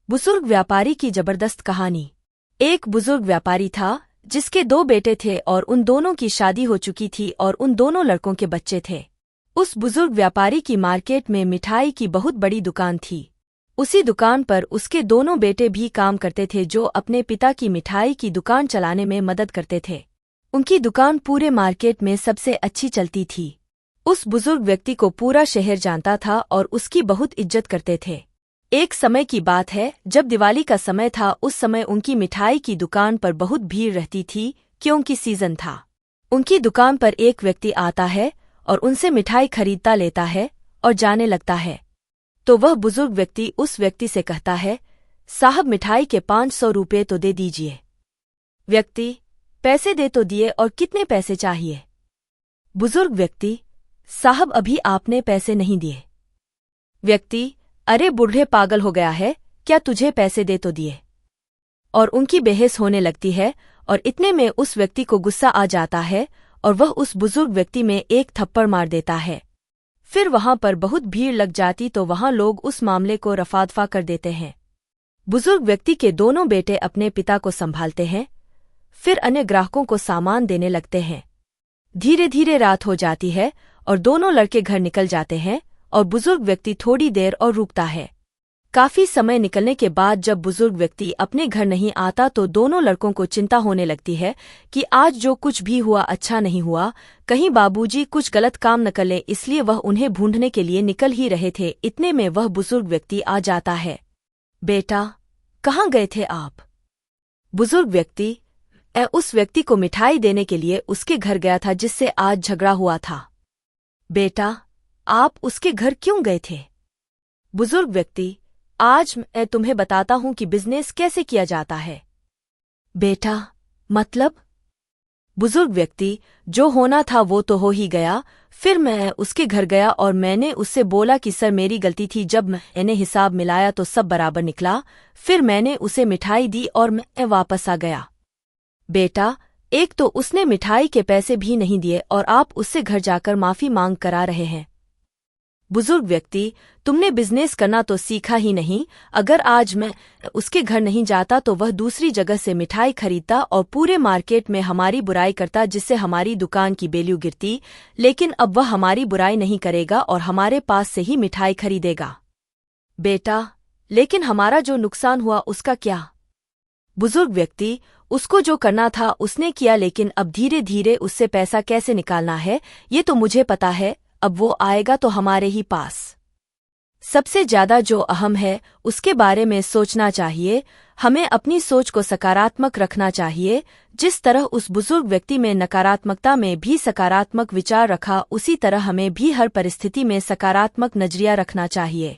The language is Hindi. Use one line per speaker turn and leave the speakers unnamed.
बुजुर्ग व्यापारी की जबरदस्त कहानी। एक बुजुर्ग व्यापारी था जिसके 2 बेटे थे और उन दोनों की शादी हो चुकी थी और उन दोनों लड़कों के बच्चे थे। उस बुजुर्ग व्यापारी की मार्केट में मिठाई की बहुत बड़ी दुकान थी। उसी दुकान पर उसके दोनों बेटे भी काम करते थे जो अपने पिता की मिठाई की दुकान चलाने में मदद करते थे। उनकी दुकान पूरे मार्केट में सबसे अच्छी चलती थी। उस बुजुर्ग व्यक्ति को पूरा शहर जानता था और उसकी बहुत इज्जत करते थे। एक समय की बात है जब दिवाली का समय था। उस समय उनकी मिठाई की दुकान पर बहुत भीड़ रहती थी क्योंकि सीजन था। उनकी दुकान पर एक व्यक्ति आता है और उनसे मिठाई खरीदता लेता है और जाने लगता है। तो वह बुजुर्ग व्यक्ति उस व्यक्ति से कहता है, साहब मिठाई के 500 रुपये तो दे दीजिए। व्यक्ति, पैसे दे तो दिए और कितने पैसे चाहिए? बुजुर्ग व्यक्ति, साहब अभी आपने पैसे नहीं दिए। व्यक्ति, अरे बूढ़े पागल हो गया है क्या, तुझे पैसे दे तो दिए। और उनकी बहस होने लगती है और इतने में उस व्यक्ति को गुस्सा आ जाता है और वह उस बुजुर्ग व्यक्ति में एक थप्पड़ मार देता है। फिर वहां पर बहुत भीड़ लग जाती तो वहां लोग उस मामले को रफादफा कर देते हैं। बुजुर्ग व्यक्ति के दोनों बेटे अपने पिता को संभालते हैं, फिर अन्य ग्राहकों को सामान देने लगते हैं। धीरे धीरे रात हो जाती है और दोनों लड़के घर निकल जाते हैं और बुजुर्ग व्यक्ति थोड़ी देर और रुकता है। काफी समय निकलने के बाद जब बुजुर्ग व्यक्ति अपने घर नहीं आता तो दोनों लड़कों को चिंता होने लगती है कि आज जो कुछ भी हुआ अच्छा नहीं हुआ, कहीं बाबूजी कुछ गलत काम न कर ले, इसलिए वह उन्हें ढूंढने के लिए निकल ही रहे थे। इतने में वह बुजुर्ग व्यक्ति आ जाता है। बेटा, कहाँ गए थे आप? बुजुर्ग व्यक्ति, उस व्यक्ति को मिठाई देने के लिए उसके घर गया था जिससे आज झगड़ा हुआ था। बेटा, आप उसके घर क्यों गए थे? बुजुर्ग व्यक्ति, आज मैं तुम्हें बताता हूं कि बिजनेस कैसे किया जाता है। बेटा, मतलब? बुजुर्ग व्यक्ति, जो होना था वो तो हो ही गया। फिर मैं उसके घर गया और मैंने उससे बोला कि सर मेरी गलती थी। जब मैंने हिसाब मिलाया तो सब बराबर निकला। फिर मैंने उसे मिठाई दी और मैं वापस आ गया। बेटा, एक तो उसने मिठाई के पैसे भी नहीं दिए और आप उससे घर जाकर माफी मांग करा रहे हैं। बुजुर्ग व्यक्ति, तुमने बिजनेस करना तो सीखा ही नहीं। अगर आज मैं उसके घर नहीं जाता तो वह दूसरी जगह से मिठाई खरीदता और पूरे मार्केट में हमारी बुराई करता, जिससे हमारी दुकान की वैल्यू गिरती। लेकिन अब वह हमारी बुराई नहीं करेगा और हमारे पास से ही मिठाई खरीदेगा। बेटा, लेकिन हमारा जो नुकसान हुआ उसका क्या? बुजुर्ग व्यक्ति, उसको जो करना था उसने किया, लेकिन अब धीरे धीरे उससे पैसा कैसे निकालना है ये तो मुझे पता है। अब वो आएगा तो हमारे ही पास। सबसे ज्यादा जो अहम है उसके बारे में सोचना चाहिए। हमें अपनी सोच को सकारात्मक रखना चाहिए। जिस तरह उस बुजुर्ग व्यक्ति में नकारात्मकता में भी सकारात्मक विचार रखा, उसी तरह हमें भी हर परिस्थिति में सकारात्मक नजरिया रखना चाहिए।